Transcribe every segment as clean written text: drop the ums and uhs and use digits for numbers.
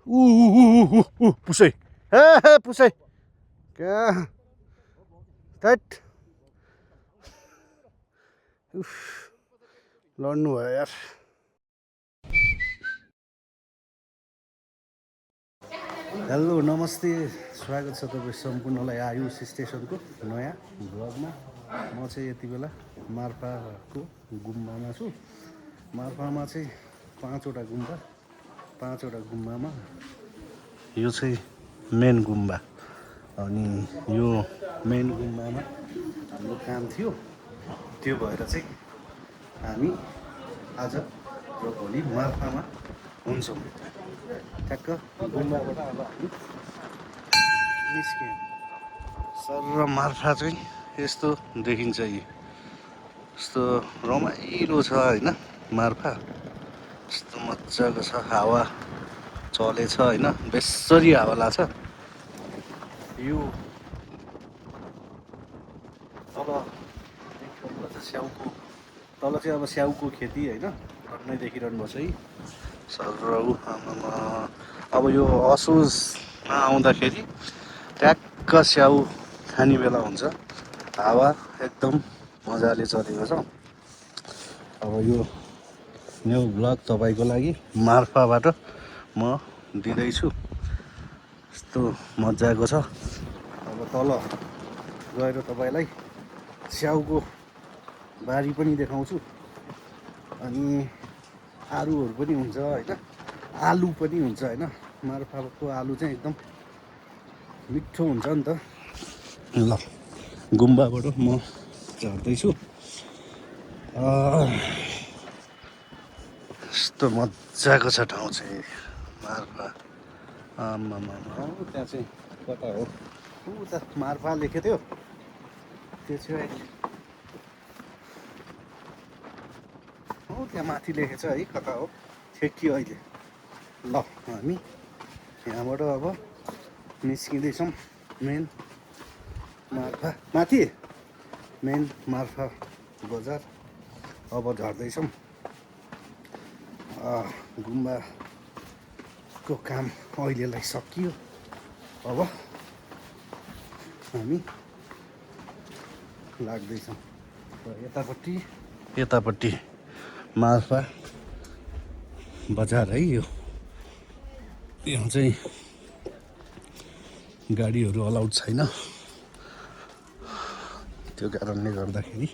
पुसै हे पुसै क्या थैट लड्नु भयो यार। हेलो नमस्ते, स्वागत छ तपाईँ सम्पूर्णलाई आयुष स्टेसनको नयाँ भ्लगमा। म चाहिँ यति बेला मार्फाको गुम्बामा छु। मार्फामा चाहिँ पाँचवटा गुम्बामा यो चाहिँ मेन गुम्बा। अनि यो मेन गुम्बामा हाम्रो काम थियो, त्यो भएर चाहिँ हामी आज र भोलि मार्फामा हुन्छौँ। ठ्याक्क गुम्बाबाट अब हामी निस्क्यौँ। सर र मार्फा चाहिँ यस्तो देखिन्छ। यस्तो रमाइलो छ होइन मार्फा, यस्तो मजाको छ। हावा चलेछ होइन, बेसरी हावा लाग्छ। यो तल चाहिँ अब स्याउको खेती होइन, टक्कै देखिरहनु भएको छ है सर। अब यो असोजमा आउँदाखेरि ट्याक्क स्याउ खाने बेला हुन्छ। हावा एकदम मजाले चलेको छ। अब यो न्यू भ्लग तपाईँको लागि मार्फाबाट म दिँदैछु। यस्तो मजाको छ। अब तल गएर तपाईँलाई स्याउको बारी पनि देखाउँछु। अनि आलुहरू पनि हुन्छ होइन, आलु पनि हुन्छ होइन। मार्फाको आलु चाहिँ एकदम मिठो हुन्छ नि त। ल गुम्बाबाट म झर्दैछु। यस्तो मजाको छ ठाउँ चाहिँ मार्फा। आमामा त्यहाँ चाहिँ कता हो, उता मार्फा लेखेको थियो, त्यो चाहिँ त्यहाँ माथि लेखेछ है, कता हो ठेक्कियो अहिले। ल हामी यहाँबाट अब निस्किँदैछौँ मेन मार्फा माथि, मेन मार्फा बजार अब झर्दैछौँ। गुम्बाको काम अहिलेलाई सकियो। अब हामी लाग्दैछौँ यतापट्टि मार्फा बजार है। यो यहाँ चाहिँ गाडीहरू अलाउड छैन, त्यो कारणले गर्दाखेरि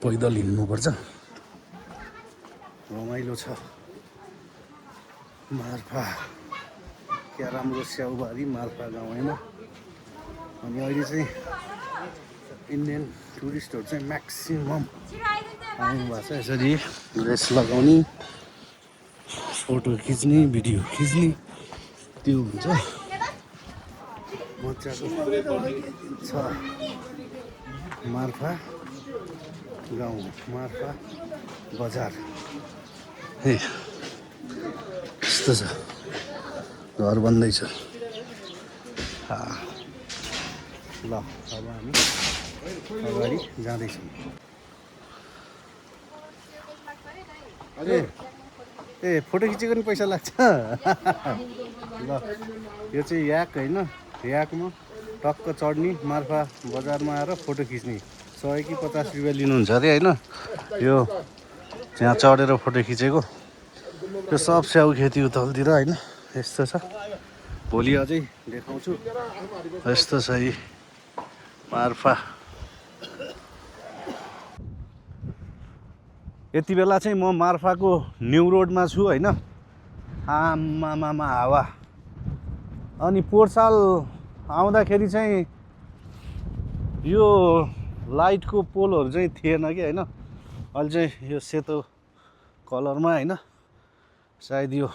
पैदल हिँड्नुपर्छ। रमाइलो छ मार्फा, क्या राम्रो स्याउबारी मार्फा गाउँ होइन। अनि अहिले चाहिँ इन्डियन टुरिस्टहरू चाहिँ म्याक्सिमम आउनुभएको छ। यसरी ड्रेस लगाउने, फोटो खिच्ने, भिडियो खिच्ने, त्यो हुन्छ। मजाको छ मार्फा गाउँ, मार्फा बजार। हे यस्तो छ, घर बन्दैछ। ल अब हामी अगाडि जाँदैछौँ। ए फोटो खिचेको नि पैसा लाग्छ। ल यो चाहिँ याक होइन, याकमा टक्क चढ्ने, मार्फा बजारमा आएर फोटो खिच्ने 100 कि 50 रुपियाँ लिनुहुन्छ अरे होइन। यो त्यहाँ चढेर फोटो खिचेको, त्यो सब स्याउ खेती उतातिर होइन। यस्तो छ, भोलि अझै देखाउँछु। यस्तो छ यी मार्फा। यति बेला चाहिँ म मार्फाको न्यू रोडमा छु होइन। आमामामा हावा। अनि पोहोर साल आउँदाखेरि चाहिँ यो लाइटको पोलहरू चाहिँ थिएन कि होइन। अहिले चाहिँ यो सेतो कलरमा होइन, सायद यो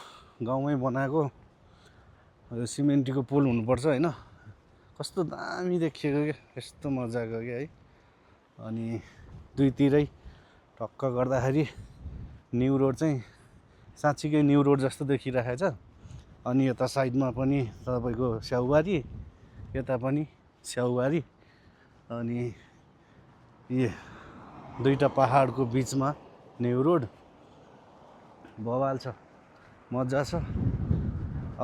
गाउँमै बनाएको यो सिमेन्टको पोल हुनुपर्छ होइन। कस्तो दामी देखिएको क्या, यस्तो मजाको क्या है। अनि दुईतिरै टक्क गर्दाखेरि न्यू रोड चाहिँ साँच्चीकै न्यू रोड जस्तो देखिरहेको छ। अनि यता साइडमा पनि तपाईँको स्याउबारी, यता पनि स्याउबारी। अनि यी दुईटा पहाडको बिचमा न्यू रोड। बवाल छ, मजा छ।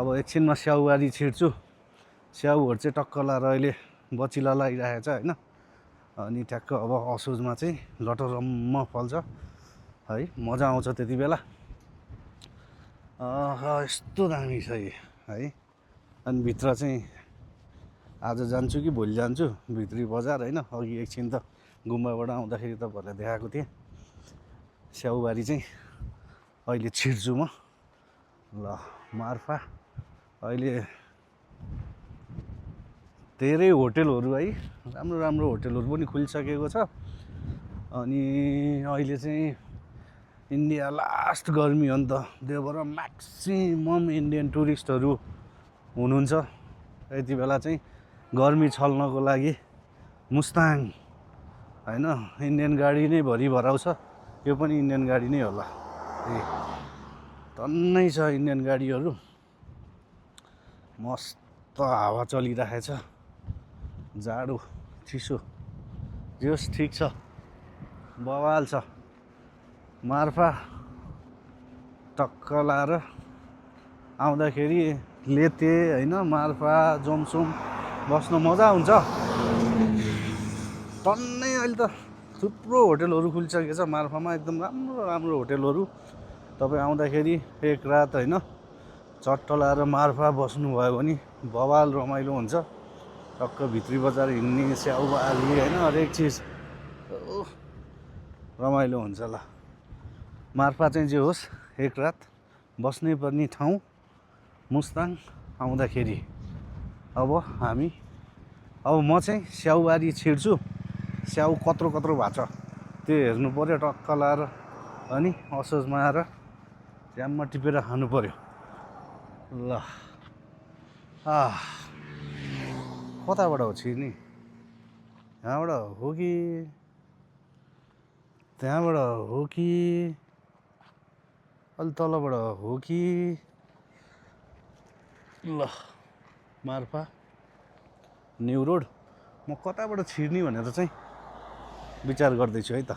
अब एकछिनमा स्याउबारी छिर्छु। स्याउहरू चाहिँ टक्क लाएर अहिले बचिला लगाइरहेको छ होइन। अनि ठ्याक्क अब असोजमा चाहिँ लटरम्म फल्छ है, मजा आउँछ त्यति बेला। यस्तो दामी छ है। अनि भित्र चाहिँ आज जान्छु कि भोलि जान्छु भित्री बजार होइन। अघि एकछिन त गुम्बाबाट आउँदाखेरि तपाईँहरूलाई देखाएको थिएँ। स्याउबारी चाहिँ अहिले छिर्छु म। ल मार्फा अहिले धेरै होटेलहरू है, राम्रो राम्रो होटेलहरू पनि खुलिसकेको छ। अनि अहिले चाहिँ इन्डिया लास्ट गर्मी हो नि त, त्यही भएर म्याक्सिमम इन्डियन टुरिस्टहरू हुनुहुन्छ। यति बेला चाहिँ गर्मी छल्नको लागि मुस्ताङ होइन, इन्डियन गाडी नै भरि भराउँछ। यो पनि इन्डियन गाडी नै होला, टन्नै छ इन्डियन गाडीहरू। मस्त हावा चलिरहेछ, जाडो चिसो जस ठिक छ, बवाल छ। मार्फा टक्क लाएर आउँदाखेरि लेते होइन, मार्फा जोमसोम बस्नु मजा हुन्छ। टन्नै अहिले त थुप्रो होटेलहरू खुलिसकेको छ मार्फामा, एकदम राम्रो राम्रो होटेलहरू। तपाईँ आउँदाखेरि एक रात होइन चट्ट लाएर मार्फा बस्नुभयो भने बवाल रमाइलो हुन्छ। टक्क भित्री बजार हिँड्ने, स्याउबारी होइन, हरेक चिज रमाइलो हुन्छ। ल मार्फा चाहिँ जे होस् एक रात बस्नै पर्ने ठाउँ मुस्ताङ आउँदाखेरि। अब म चाहिँ स्याउबारी छिर्छु। स्याउ कत्रो कत्रो भएको छ त्यो हेर्नु पऱ्यो टक्क लाएर, अनि असोजमा आएर ड्याममा टिपेर खानु पऱ्यो। ल कताबाट हो छिर्ने? यहाँबाट हो कि त्यहाँबाट हो कि अलि तलबाट हो कि? ल मार्फा न्यु रोड म कताबाट छिर्ने भनेर चाहिँ विचार गर्दैछु है त।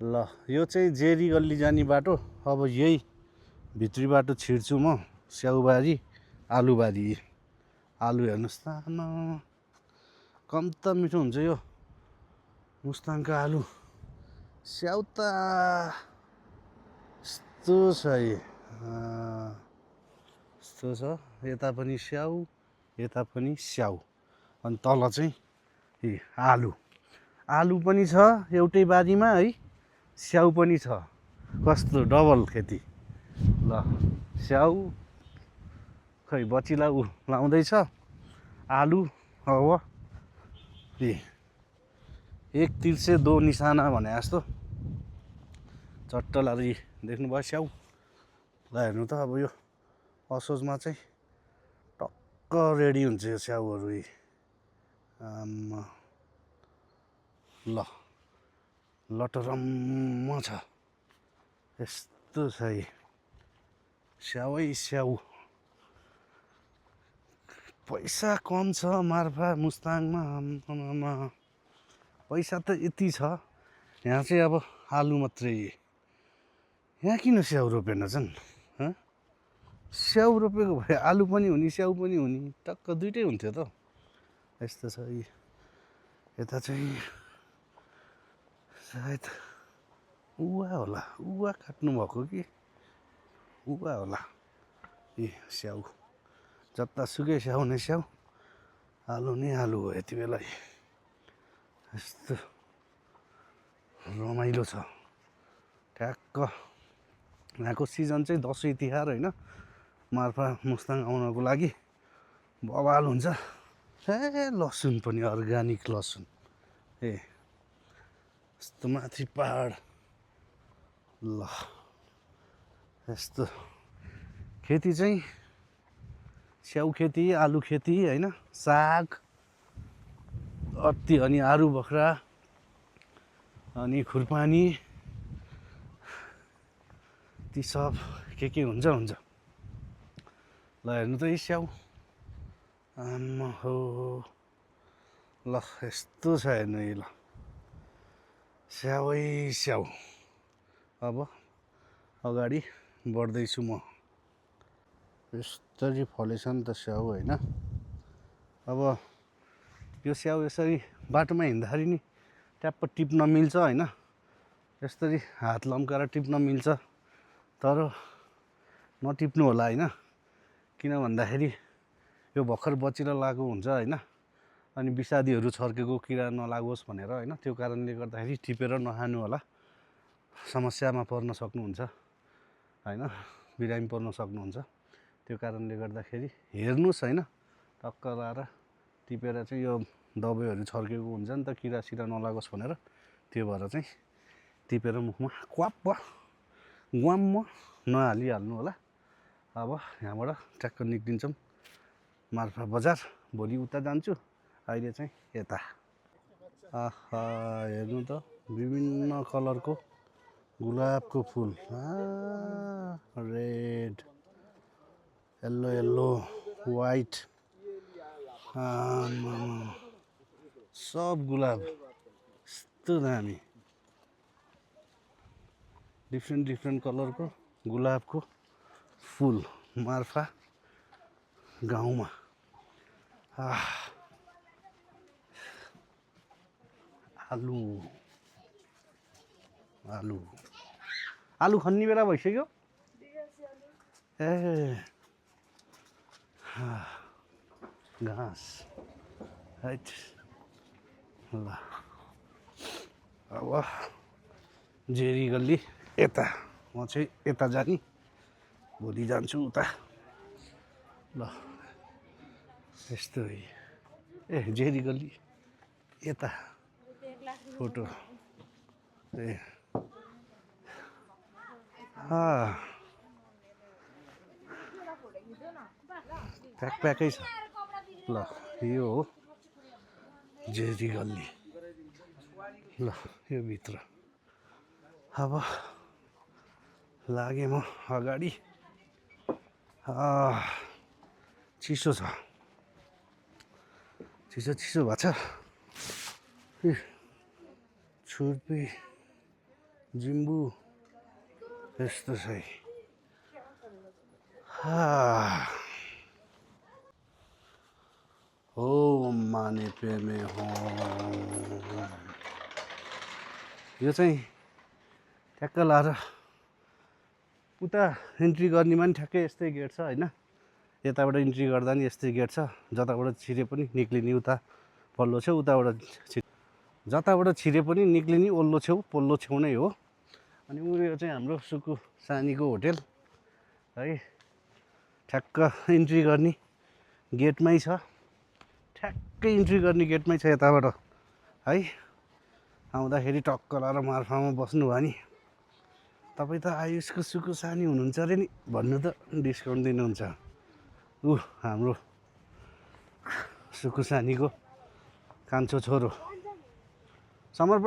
ल यो चाहिँ जेरी गल्ली जाने बाटो। अब यही भित्री बाटो छिर्छु म स्याउबारी आलुबारी। आलु हेर्नुहोस् त, कम त मिठो हुन्छ यो मुस्ताङको आलु। स्याउ त यस्तो छ है, यस्तो छ, यता पनि स्याउ यता पनि स्याउ, अनि तल चाहिँ आलु पनि छ एउटै बारीमा है, स्याउ पनि छ। कस्तो डबल खेती। ल स्याउ खै बचिला लाउँदैछ, आलु अब एक तीर से दो निशाना भने जस्तो चट्ट लारी देख्नुभयो स्याउ। ल हेर्नु त अब यो असोजमा चाहिँ टक्क रेडी हुन्छ यो स्याउहरू। ल लटरम्म छ, यस्तो छ है स्याउै स्याउ। पैसा कम छ मार्फा मुस्ताङमा, पैसा त यति छ। यहाँ चाहिँ अब आलु मात्रै। यहाँ किन स्याउ रोपेनछन्? स्याउ रोपेको भए आलु पनि हुने स्याउ पनि हुने, टक्क दुइटै हुन्थ्यो त। यस्तो छ। यता चाहिँ सायद उवा होला, उवा काट्नु भएको कि उवा होला। स्याउ जतासुकै स्याउ नै स्याउ, आलु नै आलु हो यति बेला। यस्तो रमाइलो छ। ठ्याक्क यहाँको सिजन चाहिँ दसैँ तिहार होइन, मार्फा मुस्ताङ आउनको लागि बवाल हुन्छ। लसुन पनि अर्ग्यानिक लसुन, यस्तो माथि पहाड। ल यस्तो खेती चाहिँ स्याउ खेती, आलु खेती होइन, साग अति, अनि आरु बख्रा, अनि खुर्पानी, ती सब के हुन्छ। ल हेर्नु त यी स्याउ, आम्मा हो। ल यस्तो छ हेर्नु है। ल स्याउै स्याउ। अब अगाडि बढ्दैछु म। यसरी फलेछ नि त स्याउ होइन। अब यो स्याउ यसरी बाटोमा हिँड्दाखेरि नि ट्याप्प टिप्न मिल्छ होइन, यसरी हात लम्काएर टिप्न मिल्छ, तर नटिप्नु होला होइन। किन भन्दाखेरि यो भर्खर बचेर लागु हुन्छ होइन, अनि विषादीहरू छर्केको किरा नलागोस् भनेर होइन, त्यो कारणले गर्दाखेरि टिपेर नखानु होला, समस्यामा पर्न सक्नुहुन्छ होइन, बिरामी पर्न सक्नुहुन्छ। त्यो कारणले गर्दाखेरि हेर्नुहोस् होइन, टक्क लाएर टिपेर चाहिँ यो दबाईहरू छर्केको हुन्छ नि त किरासिरा नलागोस् भनेर, त्यो भएर चाहिँ टिपेर मुखमा क्वाप्प ग्वाम्म नहालिहाल्नु होला। अब यहाँबाट ट्याक्क निक्लिन्छौँ मार्फा बजार, भोलि उता जान्छु, अहिले चाहिँ यता। आहा हेर्नु त विभिन्न कलरको गुलाबको फुल, रेड, येल्लो येल्लो, वाइट, सब गुलाब यस्तो दामी डिफ्रेन्ट कलरको गुलाबको फुल मार्फा गाउँमा। आलु आलु आलु खन्ने बेला भइसक्यो। ए घाँस राइट ल। अब जेरी गल्ली यता, म चाहिँ यता जाने, भोलि जान्छु उता ल। यस्तो ए जेरी गल्ली यता फोटो ए प्याकै छ ल। यो हो जेरी गल्ली ल, यो भित्र। अब लागेँ म अगाडि। चिसो छ, चिसो भएको छ। छुर्पी जिम्बु यस्तो छ। हो माने पेमे हो, यो चाहिँ ठ्याक्क लाएर उता इन्ट्री गर्नेमा नि ठ्याक्कै यस्तै गेट छ होइन। यताबाट इन्ट्री गर्दा नि यस्तै गेट छ, जताबाट छिरे पनि निक्लिने उता पल्लो छेउ, उताबाट जताबाट छिरे पनि निक्लिने ओल्लो छेउ पल्लो छेउ नै हो। अनि उयो चाहिँ हाम्रो सुकु सानीको होटेल है, ठ्याक्क इन्ट्री गर्ने गेटमै छ, ठ्याक्कै इन्ट्री गर्ने गेटमै छ यताबाट है। आउँदाखेरि टक्क लाएर मार्फामा बस्नु भयो नि, तपाईँ त आयुषको सुकु सानी हुनुहुन्छ अरे नि भन्नु त डिस्काउन्ट दिनुहुन्छ। हाम्रो सुकु सानीको कान्छो छोरो समर्प।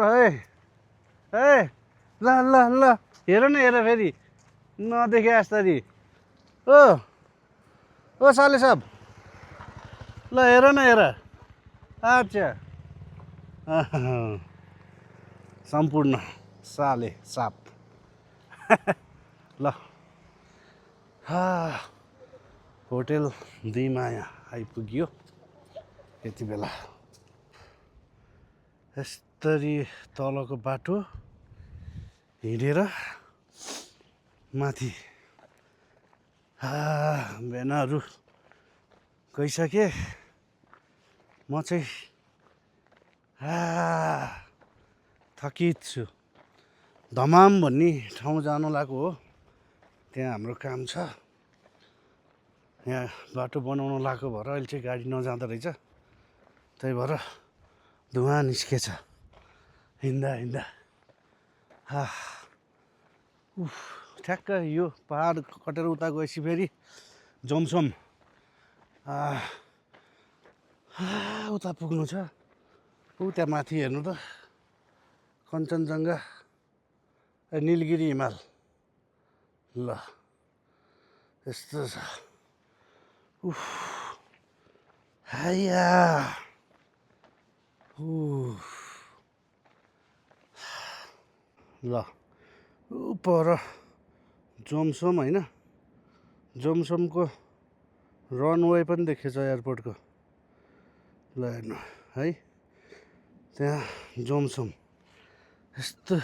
ए ल ल ल हेर न, हेर फेरि नदेखे जस्तरी। ओ साले साहब ल हेर न, हेर। अच्छा सम्पूर्ण साले साप ल। होटेल दिमाया आइपुग्यो यति बेला। यसरी तलको बाटो हिँडेर माथि भेनाहरू गइसके। म चाहिँ थकित छु। धमाम भन्ने ठाउँ जानु लागेको हो, त्यहाँ हाम्रो काम छ। यहाँ बाटो बनाउनु लागेको भएर अहिले चाहिँ गाडी नजाँदो रहेछ, त्यही भएर धुवा निस्केछ हिँड्दा हिँड्दा। ठ्याक्क यो पहाड कटेर उता गएपछि फेरि जोमसोम उता पुग्नु छ। त्यहाँ माथि हेर्नु त कञ्चनजङ्घा, निलगिरी हिमाल ल यस्तो छ। हाइया ल पर जोमसोम होइन, जोमसोमको रनवे पनि देखिएछ एयरपोर्टको। ल हेर्नु है, त्यहाँ जोमसोम यस्तो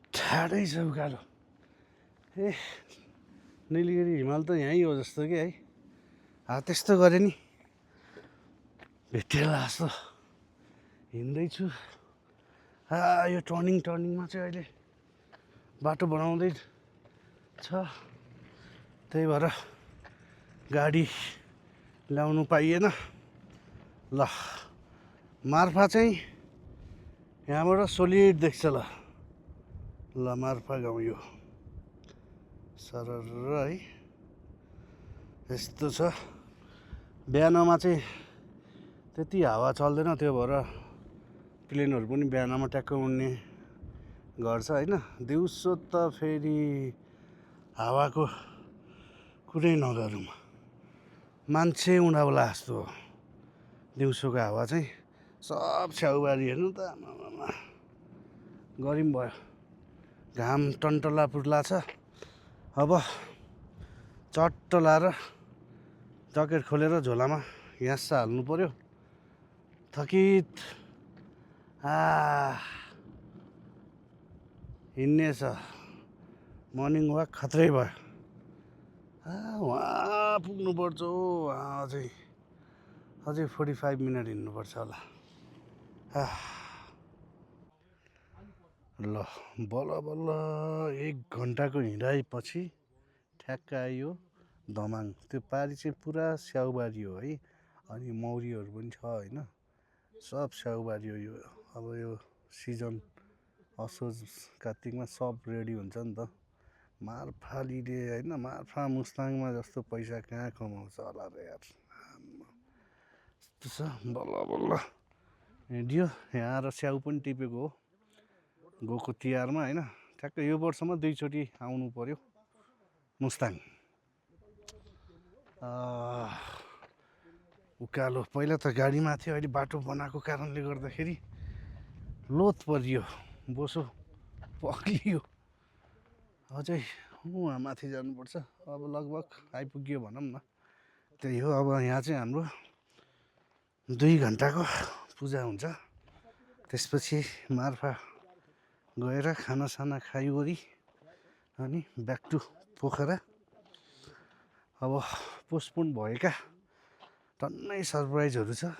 ठाडै छ उकालो। ए निलगिरी हिमाल त यहीँ हो जस्तो कि है। त्यस्तो गऱ्यो नि भेटेला जस्तो हिँड्दैछु। यो टर्निङमा चाहिँ अहिले बाटो बनाउँदै छ, त्यही भएर गाडी ल्याउनु पाइएन। ल मार्फा चाहिँ यहाँबाट सोलिड देख्छ। ल मार्फा गाउँ यो सरर है यस्तो छ। बिहानमा चाहिँ त्यति हावा चल्दैन, त्यो भएर प्लेनहरू पनि बिहानमा ट्याक्क उड्ने गर्छ होइन। दिउँसो त फेरि हावाको कुरै नगरौँ, मान्छे उडाउला जस्तो हो दिउँसोको हावा चाहिँ। सब छेउबारी हेर्नु त आमामा गरिम भयो। घाम टन्टला पुर्ला छ। अब चट्ट लाएर ज्याकेट खोलेर झोलामा यास्सा हाल्नु पर्यो। थकित हिँड्ने छ। मर्निङ वाक खत्रै भयो। वहाँ पुग्नुपर्छ हो, अझै 45 मिनट हिँड्नुपर्छ होला। ल बल्ल बल्ल 1 घन्टाको हिँडाइपछि ठ्याक्क आयो दमाङ। त्यो पारि चाहिँ पुरा स्याउबारी हो है, अनि मौरीहरू पनि छ होइन। सब स्याउबारी हो यो। अब यो सिजन असोज कार्तिकमा सब रेडी हुन्छ नि त। मार्फालीले होइन, मार्फा मुस्ताङमा जस्तो पैसा कहाँ कमाउँछ होला र यार। यस्तो छ बल्ल बल्ल हिँड्यो। यहाँ र स्याउ पनि टिपेको हो गएको तिहारमा होइन। ठ्याक्क यो वर्षमा 2 चोटि आउनु पर्यो मुस्ताङ। उकालो पहिला त गाडीमा थियो, अहिले बाटो बनाएको कारणले गर्दाखेरि लोत परियो, बोसो पक्लियो। अझै उहाँ माथि जानुपर्छ। अब लगभग आइपुग्यो भनौँ न। त्यही हो, अब यहाँ चाहिँ हाम्रो 2 घन्टाको पूजा हुन्छ। त्यसपछि मार्फा गएर खानासाना खाइवरी अनि ब्याक टु पोखरा। अब पोस्टपोन भएका टन्नै सरप्राइजहरू छ।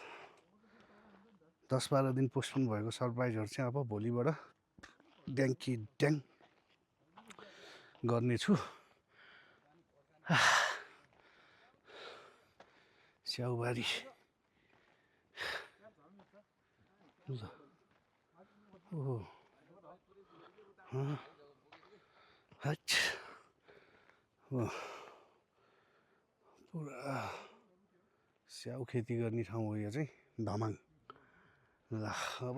10-12 दिन पोस्टपोन भएको सरप्राइजहरू चाहिँ अब भोलिबाट ड्याङ्की ड्याङ गर्नेछु। स्याउबारी ओहो पुरा स्याउ खेती गर्ने ठाउँ हो यो चाहिँ दमाङ। ल अब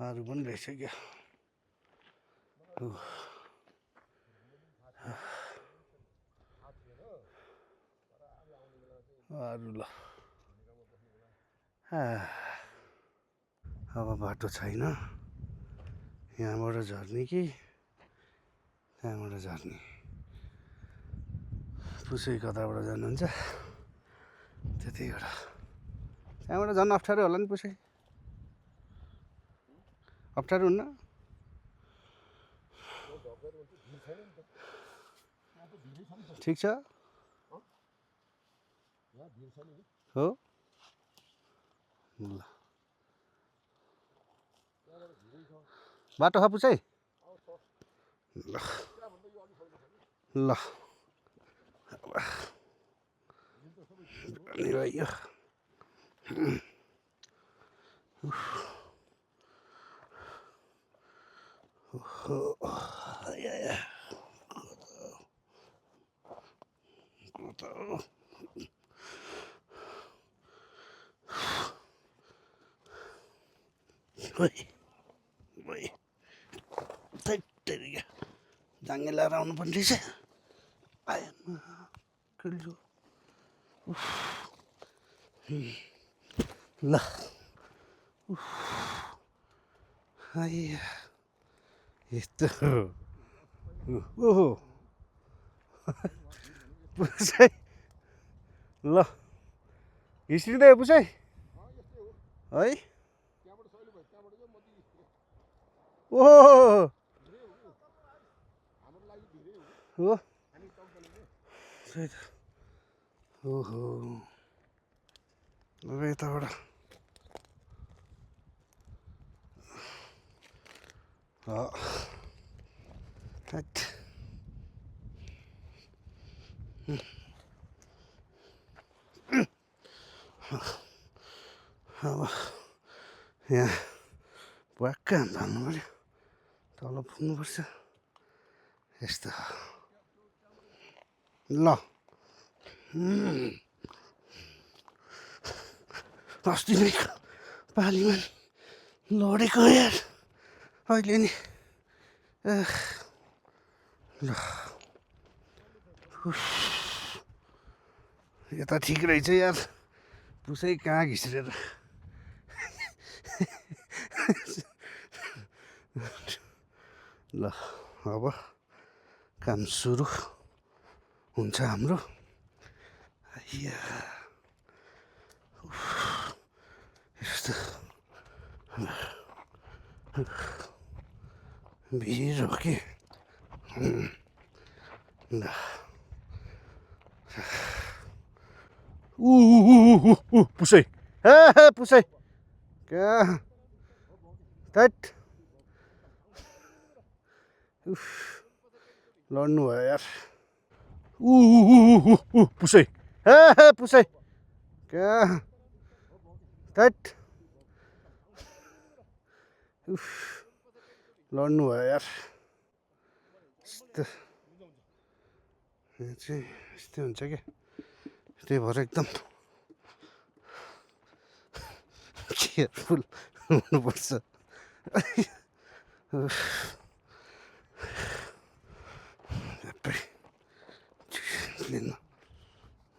आरु पनि रहेछ क्या। आरु ल अब बाटो छैन। यहाँबाट झर्ने कि त्यहाँबाट झर्ने, पुसै कताबाट जानुहुन्छ त्यति एउटा। त्यहाँबाट झन् अप्ठ्यारो होला नि, पुसै अप्ठ्यारो हुन्न? ठिक छ हो ल। बाटो छ पुसै? ल ल यो जाङ्गे लाएर आउनु पर्ने रहेछ। ल यस्तो ओहो पुसै ल हिस्ट्रिँदै पुसै है ओहो हो ओहो अब यताबाट अब यहाँ प्वाक्क हाल्नु पऱ्यो तल पुग्नुपर्छ यस्तो ल अस्ति नै पालीमा लडेको यार अहिले नि ल यता ठिक रहेछ यार पुसै कहाँ घिस्रेर ल अब काम सुरु हुन्छ हाम्रो यस्तो भिड हो कि ल पुसै ए पुसै क्या थैट लड्नु भयो यार पुसै ए पुसै क्या थैट लड्नु भयो यार यहाँ चाहिँ यस्तै हुन्छ क्या त्यही भएर एकदम केयरफुल हुनुपर्छ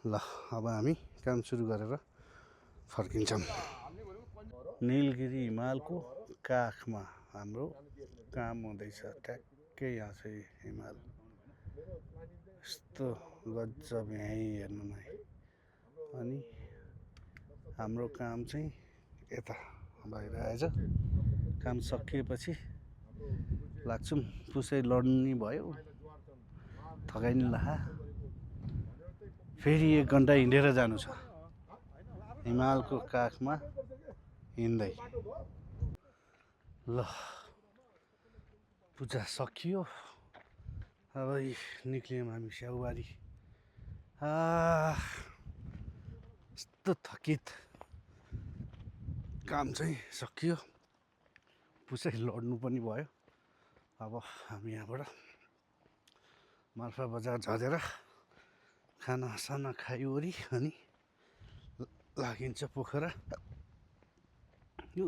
ल अब हामी काम सुरु गरेर फर्किन्छौँ नीलगिरी हिमालको काखमा हाम्रो काम हुँदैछ ठ्याक्कै यहाँ चाहिँ हिमाल यस्तो गजब यहीँ हेर्नुमा अनि हाम्रो काम चाहिँ यता बाहिर आएछ काम सकिएपछि लाग्छौँ पुसै लड्नु नि भयो थकाइ नि लाहा फेरि 1 घन्टा हिँडेर जानु छ हिमालको काखमा हिँड्दै ल पूजा सकियो अब निक्ल्यौँ हामी स्याउबारी यस्तो थकित काम चाहिँ सकियो पुसै लड्नु पनि भयो अब हामी यहाँबाट मालफा बजार झरेर खानासाना खाइवरी अनि लागिन्छ पोखरा यो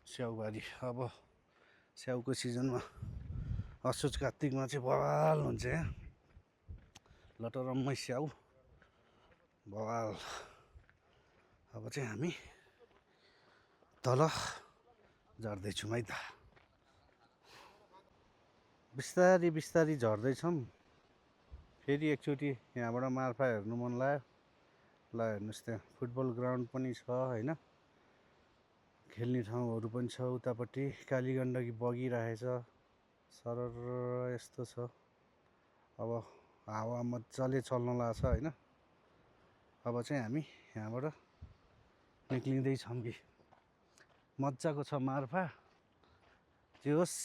स्याउबारी अब स्याउको सिजनमा असोज कार्तिकमा चाहिँ बवाल हुन्छ यहाँ लटरम्मै स्याउ बवाल अब चाहिँ हामी तल झर्दैछौँ है त बिस्तारी बिस्तारी झर्दैछौँ फेरि एकचोटि यहाँबाट मार्फा हेर्नु मन लाग्यो ल हेर्नुहोस् त्यहाँ फुटबल ग्राउन्ड पनि छ होइन खेल्ने ठाउँहरू पनि छ उतापट्टि कालीगण्डकी बगिरहेछ सरर यस्तो छ अब हावा मजाले चल्न लाग्छ होइन अब चाहिँ हामी यहाँबाट निक्लिँदैछौँ कि मजाको छ मार्फा जे होस्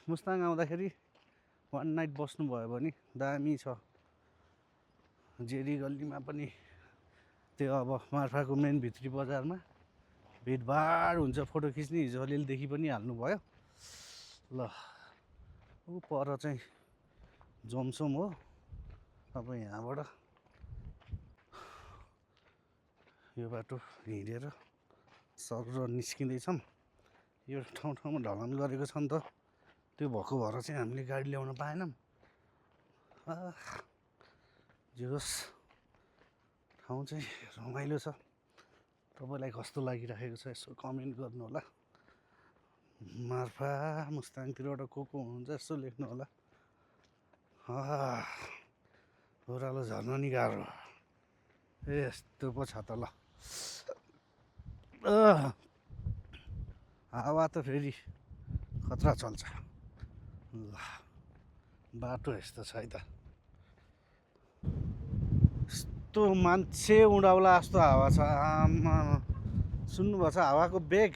मुस्ताङ आउँदाखेरि 1 नाइट बस्नुभयो भने दामी छ जेरी गल्लीमा पनि त्यो अब मार्फाको मेन भित्री बजारमा भिडभाड हुन्छ फोटो खिच्ने हिजो अलिअलि देखि पनि हाल्नुभयो ल ऊ पर चाहिँ जमसम हो अब यहाँबाट यो बाटो हिँडेर सर निस्किँदैछौँ यो ठाउँमा ढलान गरेको छ नि त त्यो भएको भएर चाहिँ हामीले गाडी ल्याउन पाएनौँ जे होस् ठाउँ चाहिँ रमाइलो छ तपाईँलाई कस्तो लागिरहेको छ यसो कमेन्ट गर्नु होला मार्फा मुस्ताङतिरबाट को हुन्छ यसो लेख्नु होला। ओह्रालो झर्न नि गाह्रो। यस्तो पो छ त ल। हावा त फेरि खतरा चल्छ। ल बाटो यस्तो छ है त। यस्तो मान्छे उडाउला जस्तो हावा छ। आमा सुन्नुभएको छ हावाको बेग?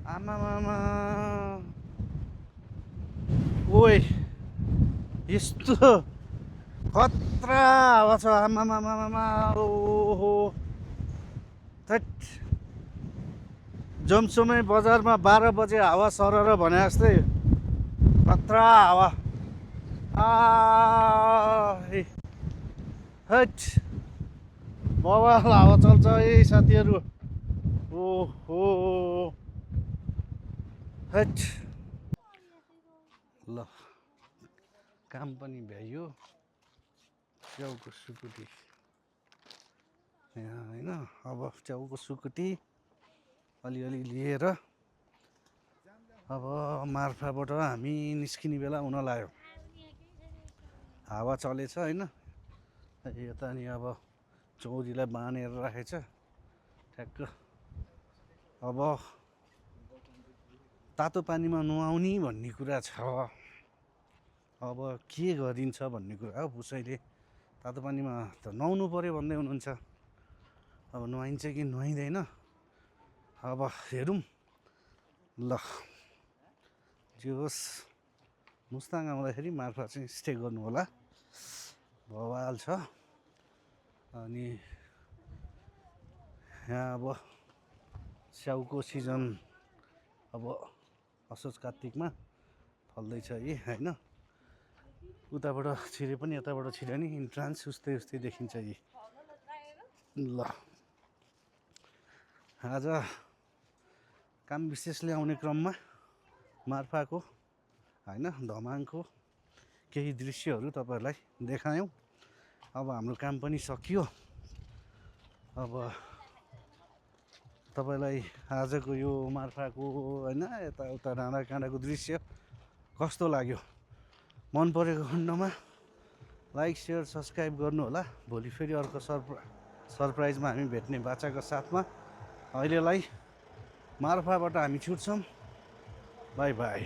आमामामा ओइ यस्तो खतरा हावा छ। आमामामा ओहो थैट। जमसोमै बजारमा 12 बजे हावा सरर भने जस्तै खतरा हावा। हैट बवाल हावा चल्छ है साथीहरू। ओहो हैट। ल काम पनि भ्याइयो। च्याउको सुकुटी यहाँ होइन। अब च्याउको सुकुटी अलिअलि लिएर अब मार्फाबाट हामी निस्किने बेला हुन लाग्यो। हावा चलेछ होइन। यता नि अब चौरीलाई बाँधेर राखेछ ठ्याक्क। अब तातो पानीमा नुहाउने भन्ने कुरा छ। अब के गरिन्छ भन्ने कुरा हो। उसैले तातो पानीमा त नुहाउनु पऱ्यो भन्दै हुनुहुन्छ। अब नुहाइन्छ कि नुहाइँदैन अब हेरौँ। ल जे होस् मुस्ताङ आउँदाखेरि मार्फा चाहिँ स्टे गर्नु होला। बवाल छ। अनि यहाँ अब स्याउको सिजन अब असोज कात्तिकमा फल्दैछ है होइन। उताबाट छिरे पनि यताबाट छिरे नि इन्ट्रान्स उस्तै उस्तै देखिन्छ यी। ल आज काम विशेषले आउने क्रममा मार्फाको होइन धमाङको केही दृश्यहरू तपाईँहरूलाई देखायौँ। अब हाम्रो काम पनि सकियो। अब तपाईँलाई आजको यो मार्फाको होइन यताउता डाँडाकाँडाको दृश्य कस्तो लाग्यो? मन परेको खण्डमा लाइक सेयर सब्सक्राइब गर्नु होला। भोलि फेरि अर्को सरप्राइजमा हामी भेट्ने बाचाको साथमा अहिलेलाई मार्फाबाट हामी छुट्छौँ। By by.